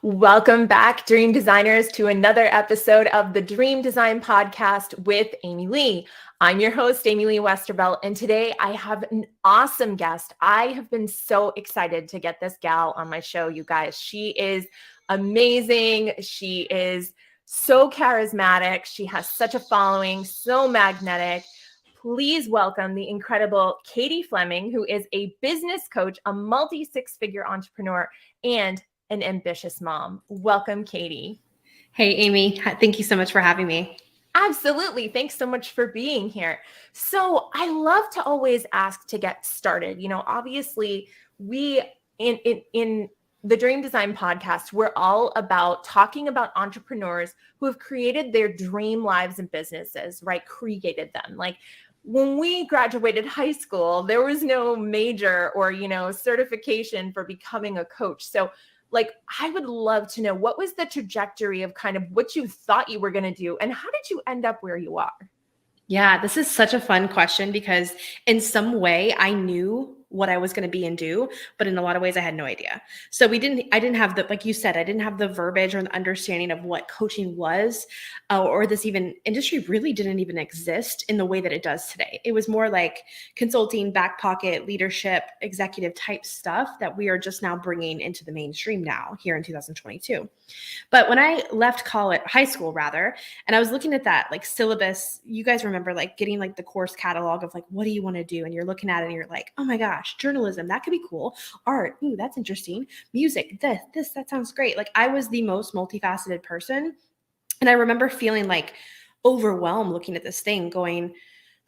Welcome back, Dream Designers, to another episode of the Dream Design Podcast with Amy Lee. I'm your host, Amy Lee Westervelt, and today I have an awesome guest. I have been so excited to get this gal on my show, you guys. She is amazing. She is so charismatic. She has such a following, so magnetic. Please welcome the incredible Katie Fleming, who is a business coach, a multi-six-figure entrepreneur, and an ambitious mom. Welcome, Katie. Hey, Amy. Thank you so much for having me. Absolutely. Thanks so much for being here. So I love to always ask to get started. Obviously we in the Dream Design Podcast, we're all about talking about entrepreneurs who have created their dream lives and businesses, right? Created them. Like when we graduated high school, there was no major or, certification for becoming a coach. So I would love to know, what was the trajectory of kind of what you thought you were going to do, and how did you end up where you are? Yeah, this is such a fun question because in some way I knew what I was going to be and do, but in a lot of ways I had no idea. So I didn't have like you said, I didn't have the verbiage or the understanding of what coaching was, or this even industry really didn't even exist in the way that it does today. It was more like consulting, back pocket, leadership, executive type stuff that we are just now bringing into the mainstream now here in 2022. But when I left high school rather, and I was looking at that like syllabus, you guys remember like getting like the course catalog of like, what do you want to do? And you're looking at it and you're like, oh my gosh, journalism, that could be cool. Art, ooh, that's interesting. Music, that sounds great. Like I was the most multifaceted person. And I remember feeling like overwhelmed looking at this thing going,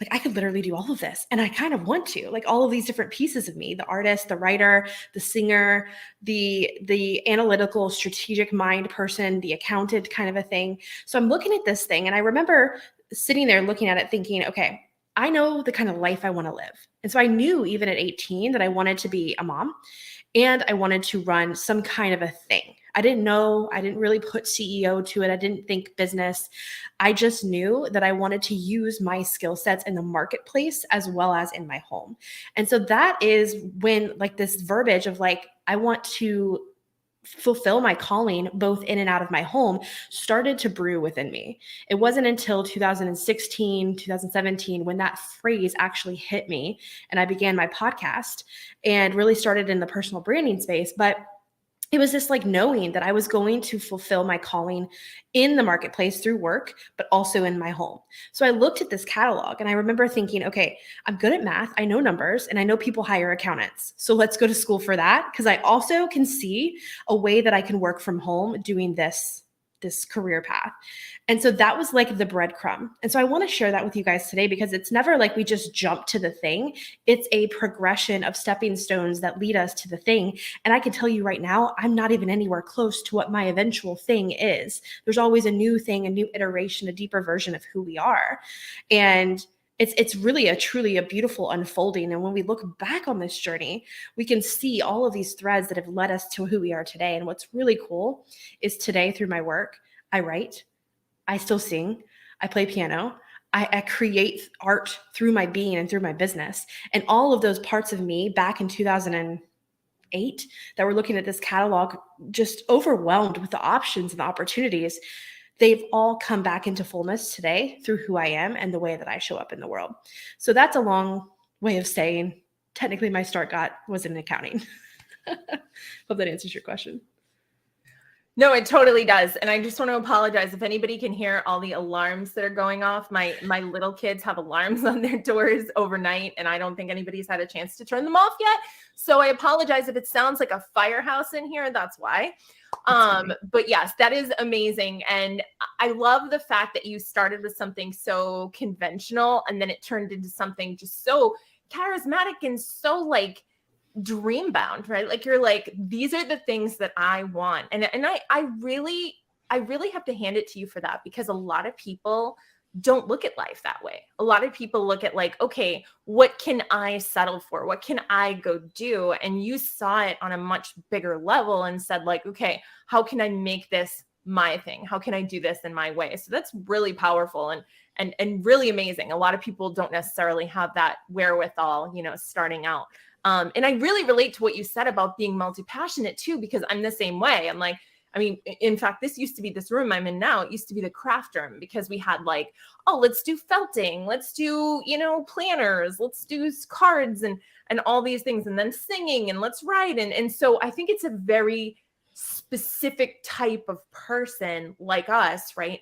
like I could literally do all of this. And I kind of want to, like all of these different pieces of me, the artist, the writer, the singer, the analytical, strategic mind person, the accountant kind of a thing. So I'm looking at this thing and I remember sitting there looking at it thinking, okay, I know the kind of life I want to live. And so I knew even at 18 that I wanted to be a mom and I wanted to run some kind of a thing. I didn't really put CEO to it. I didn't think business. I just knew that I wanted to use my skill sets in the marketplace as well as in my home. And so that is when like this verbiage of like, I want to fulfill my calling both in and out of my home started to brew within me. It wasn't until 2016, 2017 when that phrase actually hit me and I began my podcast and really started in the personal branding space. But it was this like knowing that I was going to fulfill my calling in the marketplace through work, but also in my home. So I looked at this catalog and I remember thinking, okay, I'm good at math. I know numbers and I know people hire accountants. So let's go to school for that. Because I also can see a way that I can work from home doing this career path. And so that was like the breadcrumb. And so I want to share that with you guys today because it's never like we just jump to the thing. It's a progression of stepping stones that lead us to the thing. And I can tell you right now, I'm not even anywhere close to what my eventual thing is. There's always a new thing, a new iteration, a deeper version of who we are. And it's really truly a beautiful unfolding. And when we look back on this journey, we can see all of these threads that have led us to who we are today. And what's really cool is today through my work, I write, I still sing, I play piano, I create art through my being and through my business. And all of those parts of me back in 2008 that were looking at this catalog, just overwhelmed with the options and the opportunities, they've all come back into fullness today through who I am and the way that I show up in the world. So that's a long way of saying, technically my start was in accounting. Hope that answers your question. No, it totally does. And I just want to apologize if anybody can hear all the alarms that are going off. My little kids have alarms on their doors overnight, and I don't think anybody's had a chance to turn them off yet. So I apologize if it sounds like a firehouse in here. That's why. But yes, that is amazing. And I love the fact that you started with something so conventional and then it turned into something just so charismatic and so like dream bound, right? Like you're like, these are the things that I want. And I really have to hand it to you for that, because a lot of people don't look at life that way. A lot of people look at like, okay, what can I settle for? What can I go do? And you saw it on a much bigger level and said like, okay, how can I make this my thing? How can I do this in my way? So that's really powerful and really amazing. A lot of people don't necessarily have that wherewithal, starting out. And I really relate to what you said about being multi-passionate too, because I'm the same way. I'm like, I mean, in fact, this room I'm in now, it used to be the craft room, because we had like, oh, let's do felting, let's do, planners, let's do cards and all these things, and then singing, and let's write. And so I think it's a very specific type of person like us, right?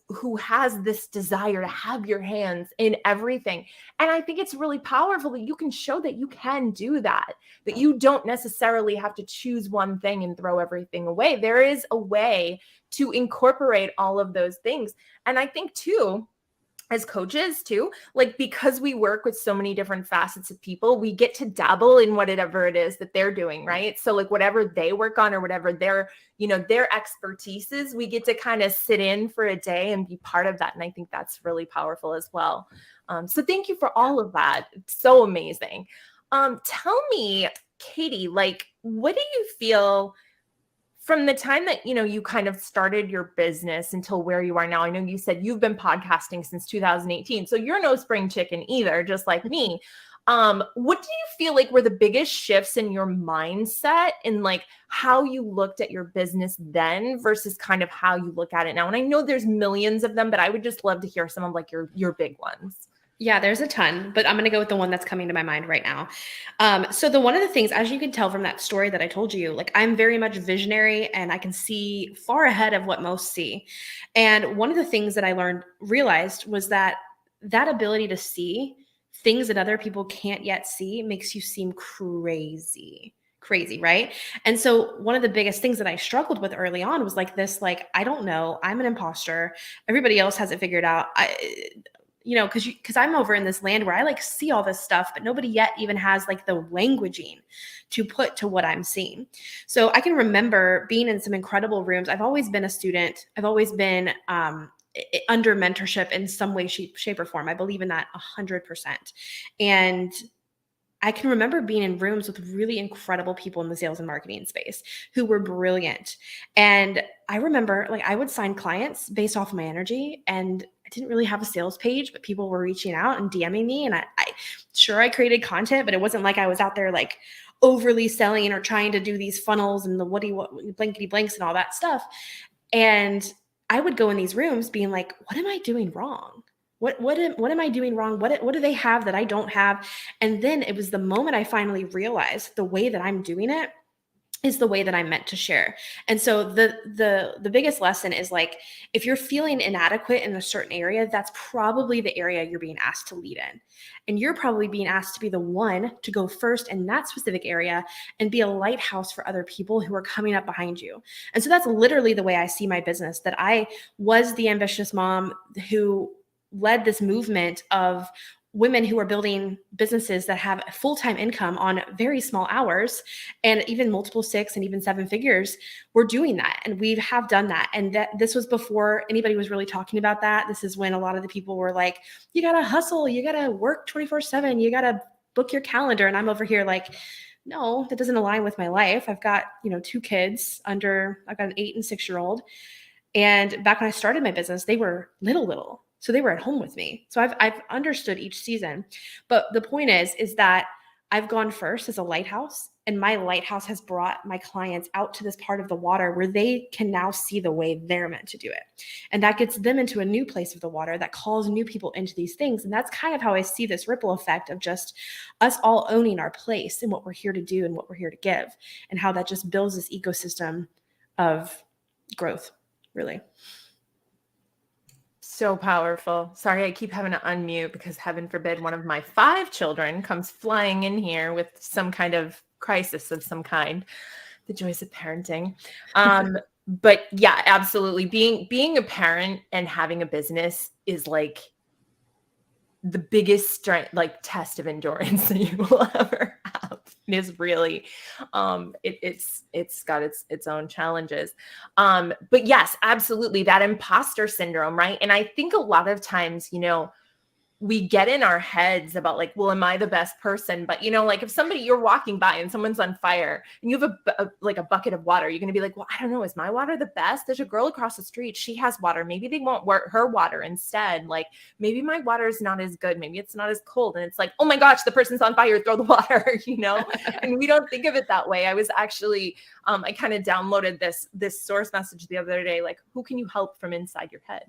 Who has this desire to have your hands in everything. And I think it's really powerful that you can show that you can do that you don't necessarily have to choose one thing and throw everything away. There is a way to incorporate all of those things. And I think too, as coaches too, like, because we work with so many different facets of people, we get to dabble in whatever it is that they're doing, right? So like whatever they work on or whatever their expertise is, we get to kind of sit in for a day and be part of that. And I think that's really powerful as well. So thank you for all of that. It's so amazing. Tell me, Katie, like, what do you feel from the time that, you kind of started your business until where you are now? I know you said you've been podcasting since 2018, so you're no spring chicken either, just like me. What do you feel like were the biggest shifts in your mindset and like how you looked at your business then versus kind of how you look at it now? And I know there's millions of them, but I would just love to hear some of like your big ones. Yeah, there's a ton, but I'm going to go with the one that's coming to my mind right now. So one of the things, as you can tell from that story that I told you, like, I'm very much visionary and I can see far ahead of what most see. And one of the things that I realized was that ability to see things that other people can't yet see makes you seem crazy, right? And so one of the biggest things that I struggled with early on was like this, like, I don't know, I'm an imposter. Everybody else has it figured out. Because I'm over in this land where I like see all this stuff, but nobody yet even has like the languaging to put to what I'm seeing. So I can remember being in some incredible rooms. I've always been a student. I've always been under mentorship in some way, shape, or form. I believe in that 100%. And I can remember being in rooms with really incredible people in the sales and marketing space who were brilliant. And I remember, like, I would sign clients based off of my energy, and I didn't really have a sales page, but people were reaching out and DMing me. And I created content, but it wasn't like I was out there like overly selling or trying to do these funnels and the blankety blanks and all that stuff. And I would go in these rooms being like, what am I doing wrong? What am I doing wrong? What do they have that I don't have? And then it was the moment I finally realized the way that I'm doing it is the way that I'm meant to share. And so the biggest lesson is, like, if you're feeling inadequate in a certain area, that's probably the area you're being asked to lead in. And you're probably being asked to be the one to go first in that specific area and be a lighthouse for other people who are coming up behind you. And so that's literally the way I see my business, that I was the ambitious mom who led this movement of women who are building businesses that have a full-time income on very small hours, and even multiple 6 and even 7 figures. We're doing that, and we have done that. And this was before anybody was really talking about that. This is when a lot of the people were like, you got to hustle, you got to work 24/7, you got to book your calendar. And I'm over here like, no, that doesn't align with my life. I've got, 2 kids I've got an 8 and 6-year-old. And back when I started my business, they were little. So they were at home with me. So I've understood each season. But the point is that I've gone first as a lighthouse, and my lighthouse has brought my clients out to this part of the water where they can now see the way they're meant to do it. And that gets them into a new place of the water that calls new people into these things. And that's kind of how I see this ripple effect of just us all owning our place and what we're here to do and what we're here to give, and how that just builds this ecosystem of growth, really. So powerful. Sorry, I keep having to unmute because heaven forbid one of my 5 children comes flying in here with some kind of crisis of some kind. The joys of parenting. But yeah, absolutely. Being a parent and having a business is like the biggest strength, like test of endurance that you will ever have. It is really, it's got its own challenges. But yes, absolutely. That imposter syndrome, right? And I think a lot of times, we get in our heads about like, well, am I the best person? But, you know, like if you're walking by and someone's on fire and you have like a bucket of water, you're going to be like, well, I don't know. Is my water the best? There's a girl across the street. She has water. Maybe they want her water instead. Like maybe my water is not as good. Maybe it's not as cold. And it's like, oh my gosh, the person's on fire. Throw the water, you know? And we don't think of it that way. I was actually, I kind of downloaded this source message the other day, like, who can you help from inside your head?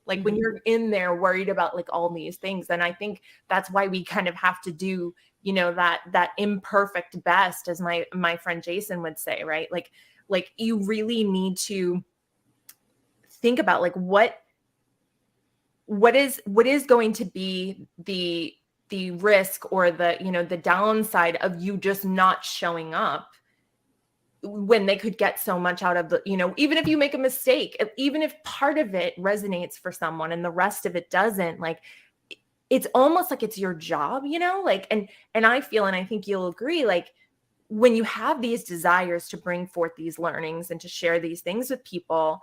Like when you're in there worried about like all these things. And I think that's why we kind of have to do, you know, that imperfect best, as my friend Jason would say, right? Like you really need to think about like what is going to be the risk or the, you know, the downside of you just not showing up when they could get so much out of the, you know, even if you make a mistake, even if part of it resonates for someone and the rest of it doesn't, like it's almost like it's your job, you know, like, and I feel, and I think you'll agree, like when you have these desires to bring forth these learnings and to share these things with people,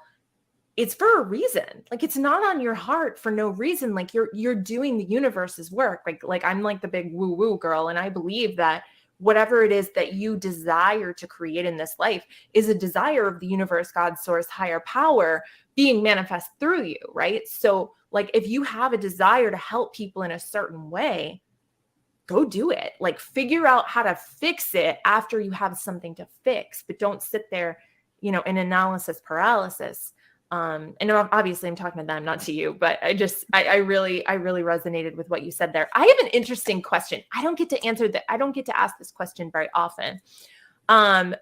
it's for a reason. Like it's not on your heart for no reason. Like you're doing the universe's work. Like I'm like the big woo woo girl. And I believe that whatever it is that you desire to create in this life is a desire of the universe, God, source, higher power being manifest through you, right? So like if you have a desire to help people in a certain way, go do it. Like figure out how to fix it after you have something to fix, but don't sit there, you know, in analysis paralysis. And obviously I'm talking to them, not to you, but I really resonated with what you said there. I have an interesting question. I don't get to ask this question very often.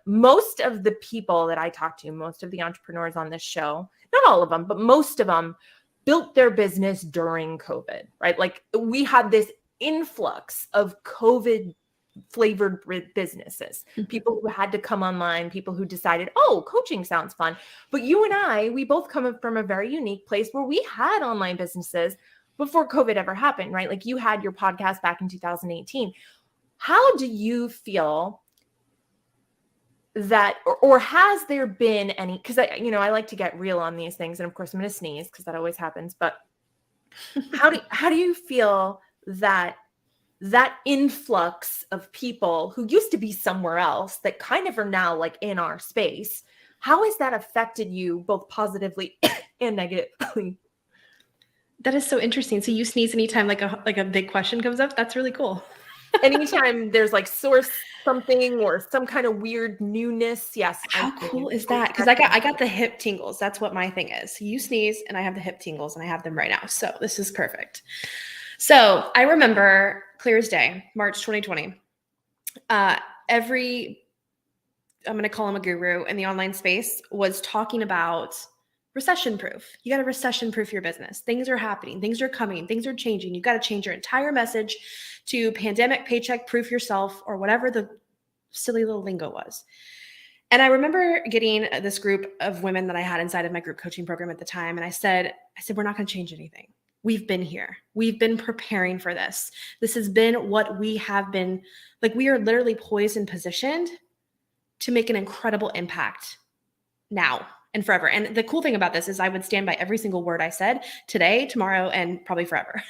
Most of the people that I talk to, most of the entrepreneurs on this show, not all of them, but most of them built their business during COVID, right? Like we had this influx of COVID flavored businesses, people who had to come online, people who decided, oh, coaching sounds fun. But you and I, we both come from a very unique place where we had online businesses before COVID ever happened, right? Like you had your podcast back in 2018. How do you feel that, or has there been any, because I like to get real on these things. And of course I'm going to sneeze because that always happens. But how do you feel that influx of people who used to be somewhere else that kind of are now like in our space, how has that affected you both positively and negatively? That is so interesting. So you sneeze anytime like a big question comes up? That's really cool. Anytime there's like source something or some kind of weird newness. Yes. How cool is that? Because I got the hip tingles. That's what my thing is. So you sneeze and I have the hip tingles and I have them right now. So this is perfect. So I remember clear as day, March 2020. I'm going to call him a guru in the online space, was talking about recession proof. You got to recession proof your business. Things are happening. Things are coming. Things are changing. You got to change your entire message to pandemic paycheck proof yourself, or whatever the silly little lingo was. And I remember getting this group of women that I had inside of my group coaching program at the time. And I said, we're not going to change anything. We've been here. We've been preparing for this. This has been what we have been, like we are literally poised and positioned to make an incredible impact now and forever. And the cool thing about this is I would stand by every single word I said today, tomorrow, and probably forever,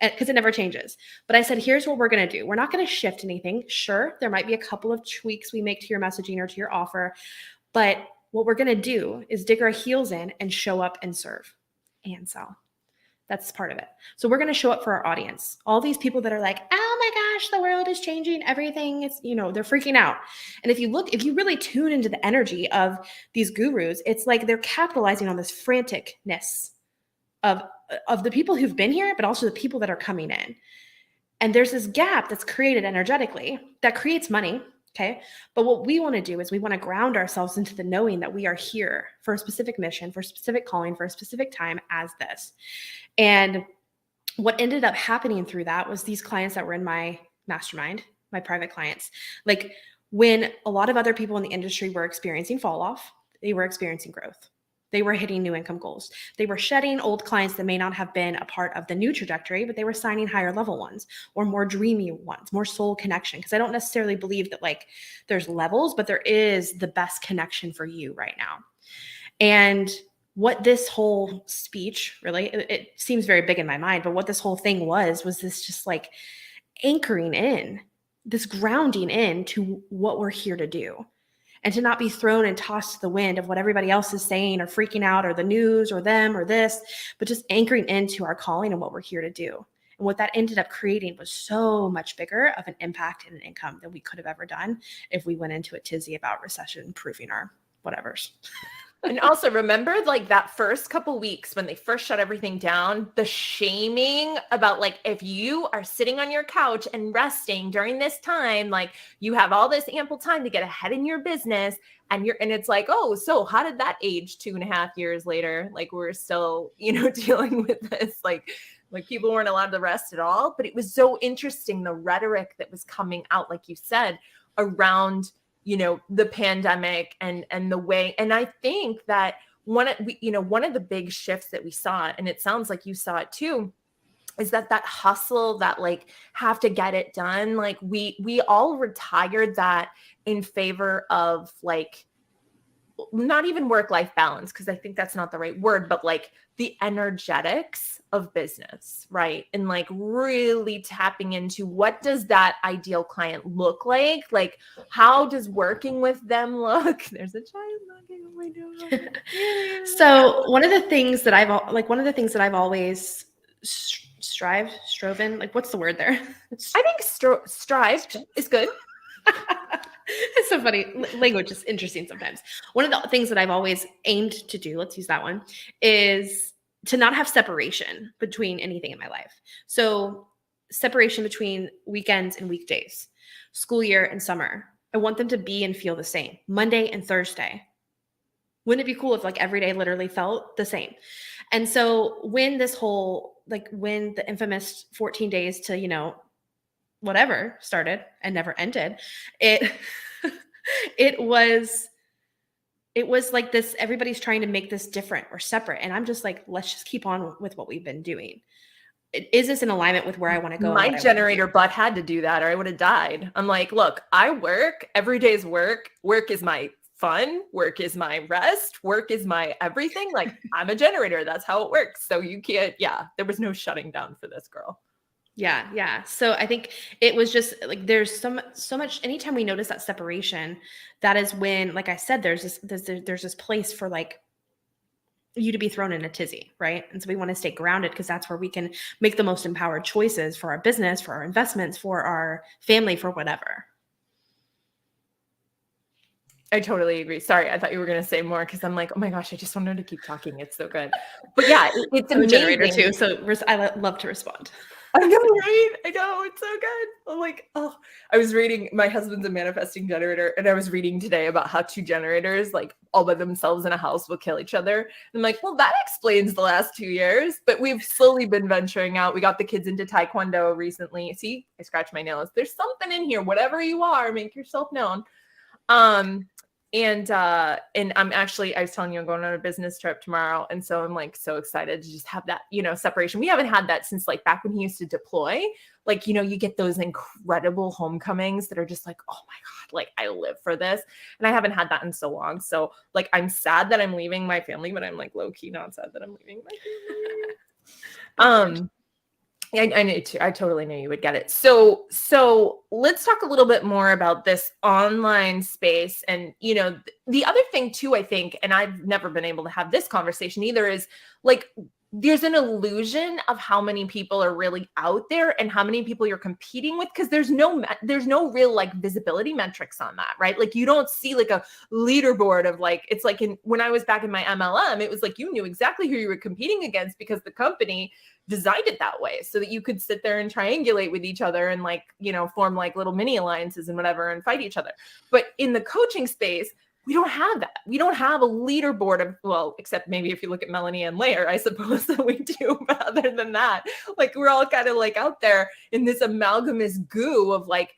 because it never changes. But I said, here's what we're going to do. We're not going to shift anything. Sure, there might be a couple of tweaks we make to your messaging or to your offer, but what we're going to do is dig our heels in and show up and serve and sell. That's part of it. So we're going to show up for our audience. All these people that are like, oh my gosh, the world is changing. Everything is, they're freaking out. And if you really tune into the energy of these gurus, it's like they're capitalizing on this franticness of the people who've been here, but also the people that are coming in. And there's this gap that's created energetically that creates money. Okay. But what we want to do is we want to ground ourselves into the knowing that we are here for a specific mission, for a specific calling, for a specific time as this. And what ended up happening through that was these clients that were in my mastermind, my private clients, like when a lot of other people in the industry were experiencing fall off, they were experiencing growth. They were hitting new income goals. They were shedding old clients that may not have been a part of the new trajectory, but they were signing higher level ones or more dreamy ones, more soul connection. Because I don't necessarily believe that like there's levels, but there is the best connection for you right now. And what this whole speech really, it seems very big in my mind, but what this whole thing was this just like anchoring in, this grounding in to what we're here to do, and to not be thrown and tossed to the wind of what everybody else is saying or freaking out or the news or them or this, but just anchoring into our calling and what we're here to do. And what that ended up creating was so much bigger of an impact and an income than we could have ever done if we went into a tizzy about recession proofing our whatevers. And also remember, like, that first couple weeks when they first shut everything down, the shaming about, like, if you are sitting on your couch and resting during this time, like, you have all this ample time to get ahead in your business, and it's like, oh, so how did that age 2.5 years later? Like, we're still, dealing with this, like people weren't allowed to rest at all. But it was so interesting, the rhetoric that was coming out, like you said, around the pandemic and the way. And I think that one of the big shifts that we saw, and it sounds like you saw it too, is that hustle, that like have to get it done. Like we all retired that in favor of like, not even work-life balance, because I think that's not the right word, but like the energetics of business, right? And like really tapping into, what does that ideal client look like? Like, how does working with them look? There's a child knocking on my door. So one of the things that I've always Strobin, like, what's the word there? I think strived is good. It's so funny. Language is interesting sometimes. One of the things that I've always aimed to do, let's use that one, is to not have separation between anything in my life. So separation between weekends and weekdays, school year and summer. I want them to be and feel the same. Monday and Thursday. Wouldn't it be cool if like every day literally felt the same? And so when when the infamous 14 days to, whatever started and never ended, it was like this, everybody's trying to make this different or separate. And I'm just like, let's just keep on with what we've been doing. Is this in alignment with where I want to go? My generator butt had to do that or I would have died. I'm like, look, I work, every day's work. Work is my fun. Work is my rest. Work is my everything. Like, I'm a generator. That's how it works. So you can't, there was no shutting down for this girl. Yeah. So I think it was just like, there's so much, anytime we notice that separation, that is when, like I said, there's this place for like you to be thrown in a tizzy, right? And so we want to stay grounded, because that's where we can make the most empowered choices for our business, for our investments, for our family, for whatever. I totally agree. Sorry, I thought you were going to say more, because I'm like, oh my gosh, I just wanted to keep talking. It's so good. But yeah, it's I'm a generator too, so I love to respond. I know, right? I know, it's so good. I'm like, oh, I was reading, my husband's a manifesting generator, and I was reading today about how two generators, like all by themselves in a house, will kill each other. And I'm like, well, that explains the last 2 years, but we've slowly been venturing out. We got the kids into Taekwondo recently. See, I scratch my nails. There's something in here. Whatever you are, make yourself known. And I'm actually, I was telling you, I'm going on a business trip tomorrow. And so I'm like so excited to just have that, separation. We haven't had that since like back when he used to deploy. Like, you get those incredible homecomings that are just like, oh my God, like I live for this. And I haven't had that in so long. So like, I'm sad that I'm leaving my family, but I'm like low key not sad that I'm leaving my family. I knew too. I totally knew you would get it. So let's talk a little bit more about this online space. And, the other thing too, I think, and I've never been able to have this conversation either, is like, there's an illusion of how many people are really out there and how many people you're competing with, because there's no real like visibility metrics on that, right? Like, you don't see like a leaderboard of like, it's like when I was back in my MLM, it was like you knew exactly who you were competing against because the company designed it that way so that you could sit there and triangulate with each other and like, form like little mini alliances and whatever and fight each other. But in the coaching space, we don't have that. We don't have a leaderboard of, well, except maybe if you look at Melanie and Lair, I suppose that we do. But other than that, like, we're all kind of like out there in this amalgamous goo of like,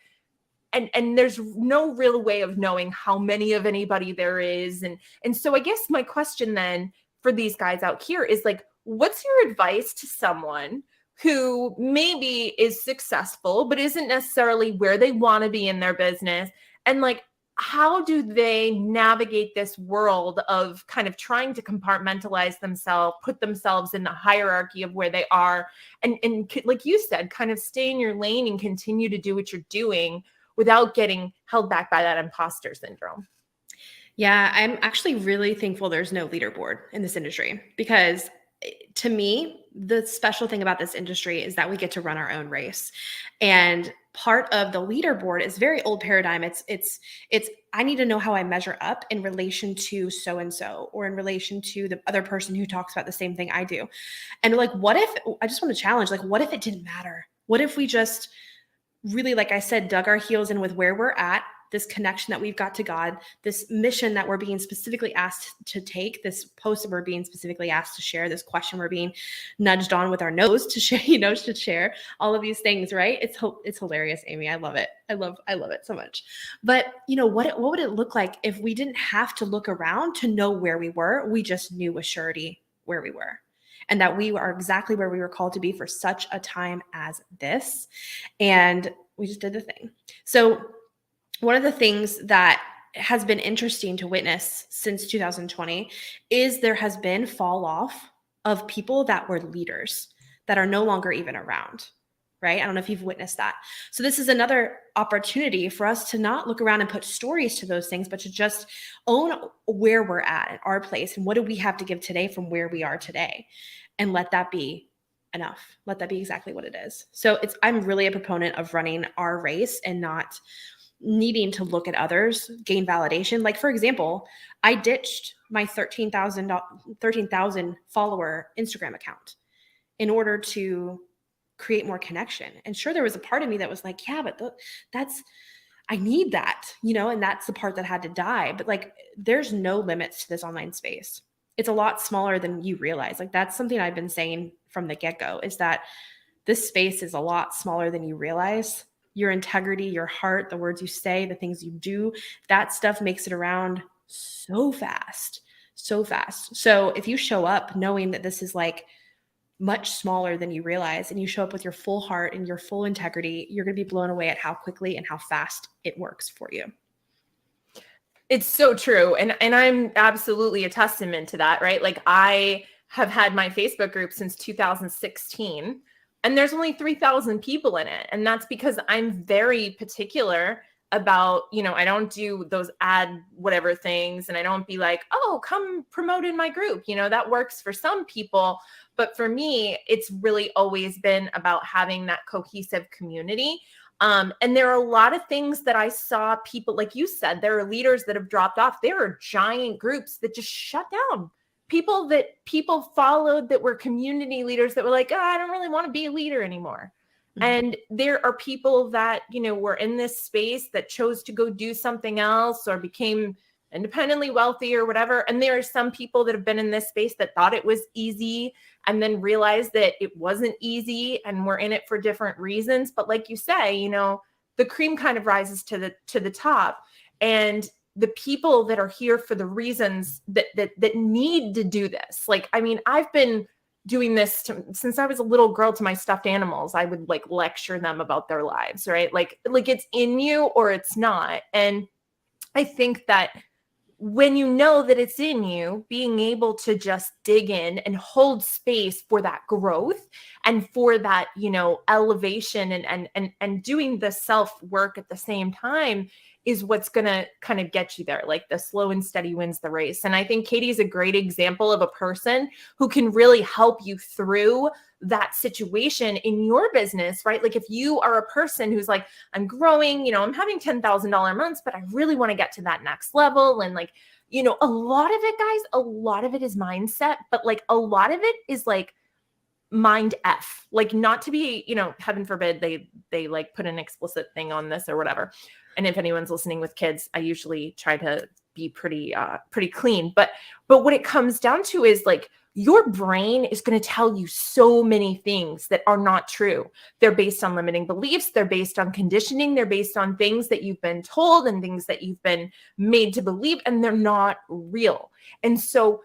and there's no real way of knowing how many of anybody there is. And so I guess my question then for these guys out here is like, what's your advice to someone who maybe is successful, but isn't necessarily where they want to be in their business? And like, how do they navigate this world of kind of trying to compartmentalize themselves, put themselves in the hierarchy of where they are, and like you said, kind of stay in your lane and continue to do what you're doing without getting held back by that imposter syndrome? Yeah, I'm actually really thankful there's no leaderboard in this industry, because to me, the special thing about this industry is that we get to run our own race. And part of the leaderboard is very old paradigm. It's I need to know how I measure up in relation to so and so, or in relation to the other person who talks about the same thing I do. And like, what if, I just want to challenge, like, what if it didn't matter? What if we just really, like I said, dug our heels in with where we're at, this connection that we've got to God, this mission that we're being specifically asked to take, this post that we're being specifically asked to share, this question we're being nudged on with our nose to share, to share all of these things, right? It's hilarious, Amy. I love it. I love it so much. But what would it look like if we didn't have to look around to know where we were? We just knew with surety where we were, and that we are exactly where we were called to be for such a time as this. And we just did the thing. So one of the things that has been interesting to witness since 2020 is there has been fall off of people that were leaders that are no longer even around, right? I don't know if you've witnessed that. So this is another opportunity for us to not look around and put stories to those things, but to just own where we're at our place, and what do we have to give today from where we are today, and let that be enough. Let that be exactly what it is. So I'm really a proponent of running our race and not needing to look at others, gain validation. Like, for example, I ditched my 13,000 follower Instagram account in order to create more connection. And sure, there was a part of me that was like, yeah, but I need that, and that's the part that had to die. But like, there's no limits to this online space. It's a lot smaller than you realize. Like, that's something I've been saying from the get-go, is that this space is a lot smaller than you realize. Your integrity, your heart, the words you say, the things you do, that stuff makes it around so fast, so fast. So if you show up knowing that this is like much smaller than you realize, and you show up with your full heart and your full integrity, you're going to be blown away at how quickly and how fast it works for you. It's so true. And I'm absolutely a testament to that, right? Like, I have had my Facebook group since 2016. And there's only 3,000 people in it. And that's because I'm very particular about, I don't do those ad whatever things. And I don't be like, oh, come promote in my group. That works for some people. But for me, it's really always been about having that cohesive community. And there are a lot of things that I saw people, like you said, there are leaders that have dropped off. There are giant groups that just shut down. People that people followed that were community leaders that were like, oh, I don't really want to be a leader anymore. Mm-hmm. And there are people that, were in this space that chose to go do something else or became independently wealthy or whatever. And there are some people that have been in this space that thought it was easy and then realized that it wasn't easy and were in it for different reasons. But like you say, the cream kind of rises to the top. And the people that are here for the reasons that need to do this. Like, I mean, I've been doing this since I was a little girl to my stuffed animals. I would like lecture them about their lives, right? Like it's in you or it's not. And I think that when you know that it's in you, being able to just dig in and hold space for that growth and for that, elevation and doing the self-work at the same time is what's going to kind of get you there. Like, the slow and steady wins the race. And I think Katie's a great example of a person who can really help you through that situation in your business, right? Like, if you are a person who's like, I'm growing, I'm having $10,000 months, but I really want to get to that next level. And like, a lot of it, guys, a lot of it is mindset, but like a lot of it is like mind F, like, not to be, heaven forbid they like put an explicit thing on this or whatever. And if anyone's listening with kids, I usually try to be pretty clean. But what it comes down to is like, your brain is going to tell you so many things that are not true. They're based on limiting beliefs. They're based on conditioning. They're based on things that you've been told and things that you've been made to believe, and they're not real. And so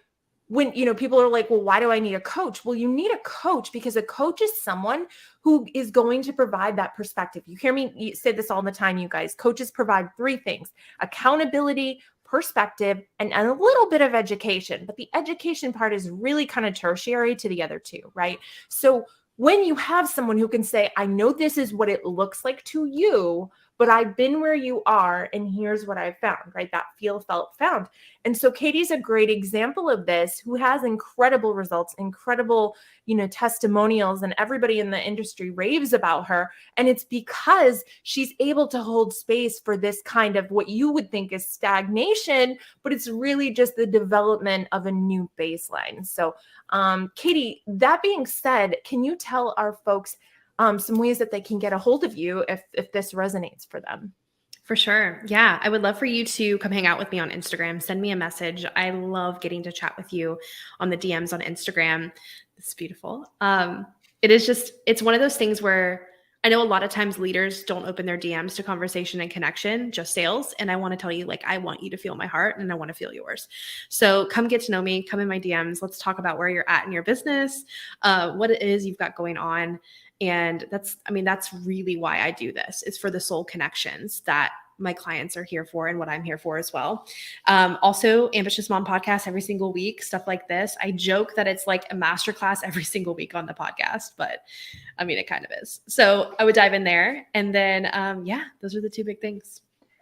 when, people are like, well, why do I need a coach? Well, you need a coach because a coach is someone who is going to provide that perspective. You hear me say this all the time, you guys. Coaches provide three things: accountability, perspective, and a little bit of education. But the education part is really kind of tertiary to the other two, right? So when you have someone who can say, I know this is what it looks like to you, but I've been where you are, and here's what I've found, right? That feel, felt, found. And so Katie's a great example of this, who has incredible results, incredible, testimonials, and everybody in the industry raves about her. And it's because she's able to hold space for this kind of what you would think is stagnation, but it's really just the development of a new baseline. So, Katie, that being said, can you tell our folks some ways that they can get a hold of you if this resonates for them? For sure. Yeah. I would love for you to come hang out with me on Instagram. Send me a message. I love getting to chat with you on the DMs on Instagram. It's beautiful. It's one of those things where I know a lot of times leaders don't open their DMs to conversation and connection, just sales. And I want to tell you, I want you to feel my heart and I want to feel yours. So come get to know me, come in my DMs. Let's talk about where you're at in your business, what it is you've got going on. And that's really why I do this. It's for the soul connections that my clients are here for and what I'm here for as well. Also, Ambitious Mom podcast every single week, stuff like this. I joke that it's like a masterclass every single week on the podcast, but it kind of is. So I would dive in there. And then, those are the two big things.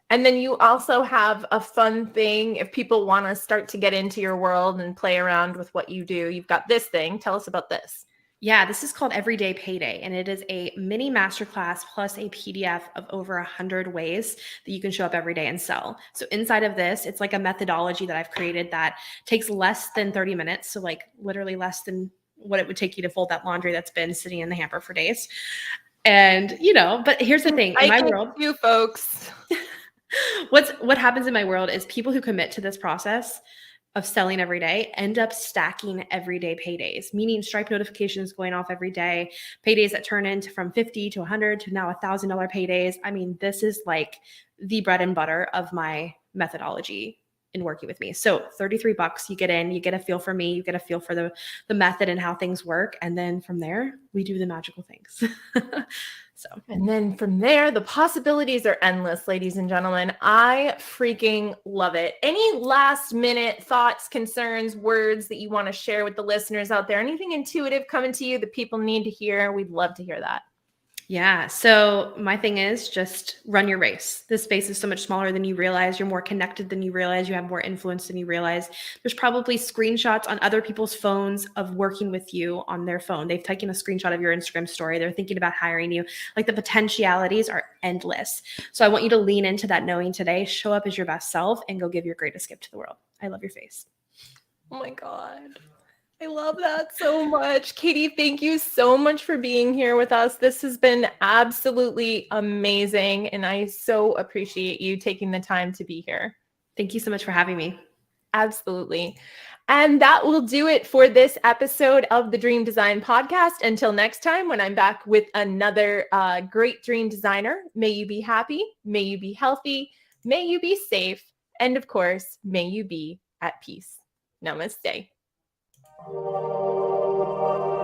And then you also have a fun thing. If people want to start to get into your world and play around with what you do, you've got this thing. Tell us about this. Yeah, this is called Everyday Payday, and it is a mini masterclass plus a PDF of over 100 ways that you can show up every day and sell. So inside of this, it's like a methodology that I've created that takes less than 30 minutes. So literally less than what it would take you to fold that laundry that's been sitting in the hamper for days. And, but here's the thing. In my world, you folks, what happens in my world is people who commit to this process of selling every day end up stacking everyday paydays, meaning Stripe notifications going off every day, paydays that turn into from 50 to 100 to now $1,000 paydays. This is like the bread and butter of my methodology in working with me. So $33, you get in, you get a feel for me, you get a feel for the method and how things work. And then from there, we do the magical things. And then from there, the possibilities are endless, ladies and gentlemen. I freaking love it. Any last minute thoughts, concerns, words that you want to share with the listeners out there? Anything intuitive coming to you that people need to hear? We'd love to hear that. Yeah. So my thing is just run your race. This space is so much smaller than you realize. You're more connected than you realize. You have more influence than you realize. There's probably screenshots on other people's phones of working with you on their phone. They've taken a screenshot of your Instagram story. They're thinking about hiring you. The potentialities are endless. So I want you to lean into that knowing today, show up as your best self, and go give your greatest gift to the world. I love your face. Oh my God. I love that so much. Katie, thank you so much for being here with us. This has been absolutely amazing, and I so appreciate you taking the time to be here. Thank you so much for having me. Absolutely. And that will do it for this episode of the Dream Design Podcast. Until next time, when I'm back with another great dream designer, may you be happy, may you be healthy, may you be safe, and of course, may you be at peace. Namaste.